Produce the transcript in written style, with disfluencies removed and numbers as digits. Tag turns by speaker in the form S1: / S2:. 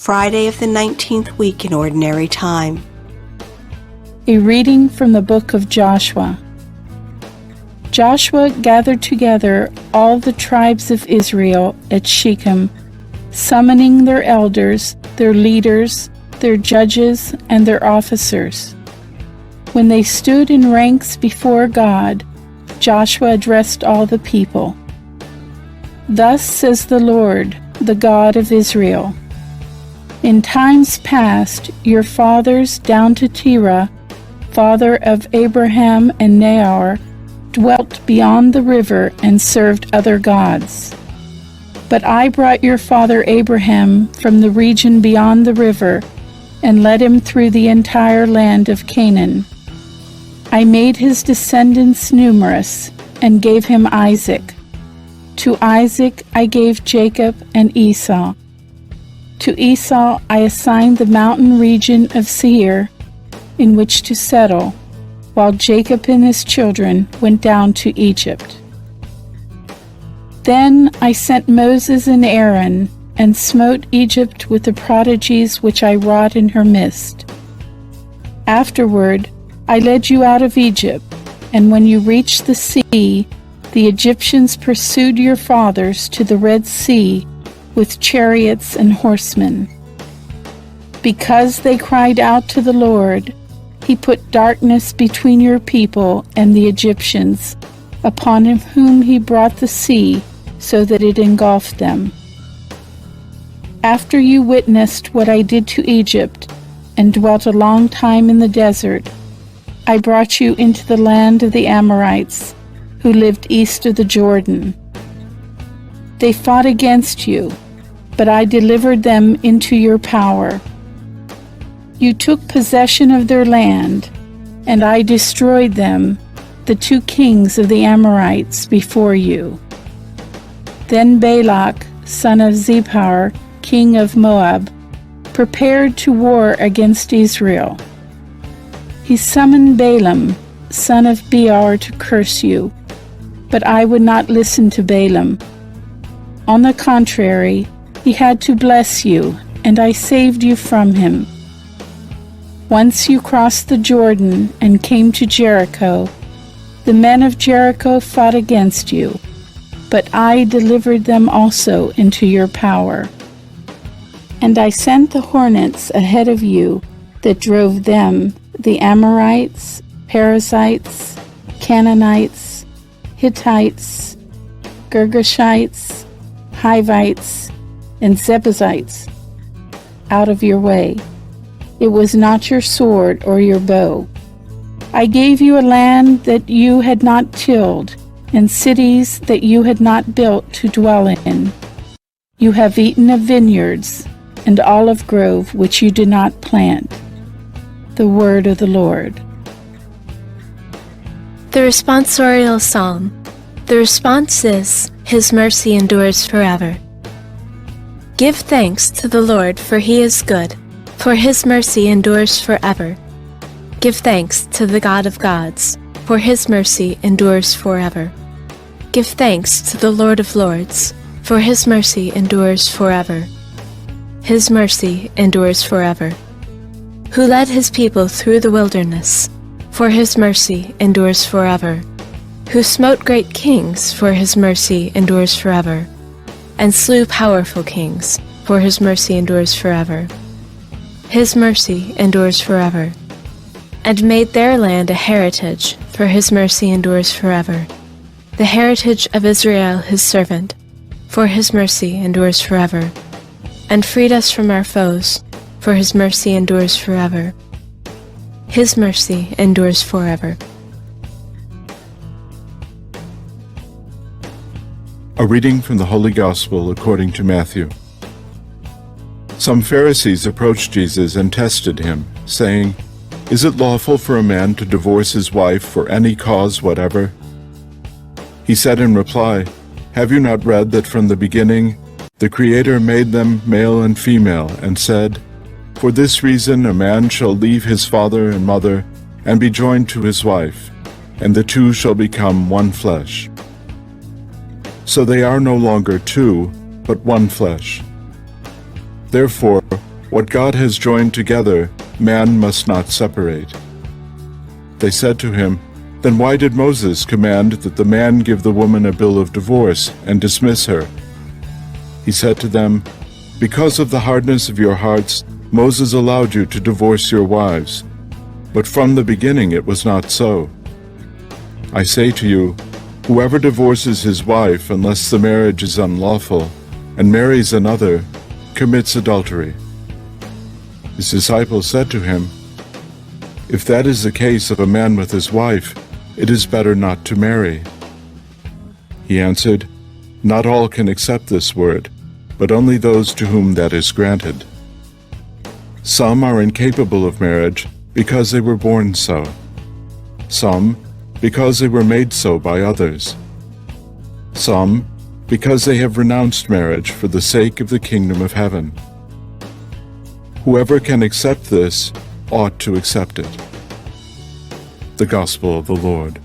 S1: Friday of the 19th week in Ordinary Time.
S2: A reading from the book of Joshua. Joshua gathered together all the tribes of Israel at Shechem, summoning their elders, their leaders, their judges, and their officers. When they stood in ranks before God, Joshua addressed all the people. Thus says the Lord, the God of Israel, in times past your fathers down to Terah, father of Abraham and Nahor, dwelt beyond the river and served other gods. But I brought your father Abraham from the region beyond the river and led him through the entire land of Canaan. I made his descendants numerous and gave him Isaac. To Isaac I gave Jacob and Esau. To Esau I assigned the mountain region of Seir in which to settle, while Jacob and his children went down to Egypt. Then I sent Moses and Aaron, and smote Egypt with the prodigies which I wrought in her midst. Afterward I led you out of Egypt, and when you reached the sea, the Egyptians pursued your fathers to the Red Sea with chariots and horsemen. Because they cried out to the Lord, He put darkness between your people and the Egyptians, upon whom He brought the sea, so that it engulfed them. After you witnessed what I did to Egypt, and dwelt a long time in the desert, I brought you into the land of the Amorites, who lived east of the Jordan. They fought against you, but I delivered them into your power. You took possession of their land, and I destroyed them, the two kings of the Amorites, before you. Then Balak, son of Zippor, king of Moab, prepared to war against Israel. He summoned Balaam, son of Beor, to curse you, but I would not listen to Balaam. On the contrary, he had to bless you, and I saved you from him. Once you crossed the Jordan and came to Jericho, the men of Jericho fought against you, but I delivered them also into your power. And I sent the hornets ahead of you that drove them, the Amorites, Perizzites, Canaanites, Hittites, Girgashites, Hivites, and Jebusites out of your way. It was not your sword or your bow. I gave you a land that you had not tilled, and cities that you had not built to dwell in. You have eaten of vineyards and olive grove which you did not plant. The word of the Lord.
S3: The responsorial psalm. The response is, His mercy endures forever. Give thanks to the Lord, for He is good, for His mercy endures forever. Give thanks to the God of gods, for His mercy endures forever. Give thanks to the Lord of lords, for His mercy endures forever. His mercy endures forever. Who led His people through the wilderness, for His mercy endures forever. Who smote great kings, for His mercy endures forever, and slew powerful kings, for His mercy endures forever. His mercy endures forever, and made their land a heritage, for His mercy endures forever. The heritage of Israel His servant, for His mercy endures forever, and freed us from our foes, for His mercy endures forever. His mercy endures forever.
S4: A reading from the Holy Gospel according to Matthew. Some Pharisees approached Jesus and tested him, saying, Is it lawful for a man to divorce his wife for any cause whatever? He said in reply, Have you not read that from the beginning the Creator made them male and female, and said, For this reason a man shall leave his father and mother, and be joined to his wife, and the two shall become one flesh. So they are no longer two, but one flesh. Therefore, What God has joined together, man must not separate." They said to him, "Then why did Moses command that the man give the woman a bill of divorce and dismiss her?" He said to them, "Because of the hardness of your hearts, Moses allowed you to divorce your wives. But from the beginning it was not so. I say to you, whoever divorces his wife unless the marriage is unlawful, and marries another, commits adultery." His disciples said to him, "If that is the case of a man with his wife, it is better not to marry." He answered, "Not all can accept this word, but only those to whom that is granted. Some are incapable of marriage because they were born so. Some because they were made so by others. Some because they have renounced marriage for the sake of the kingdom of heaven. Whoever can accept this ought to accept it." The Gospel of the Lord.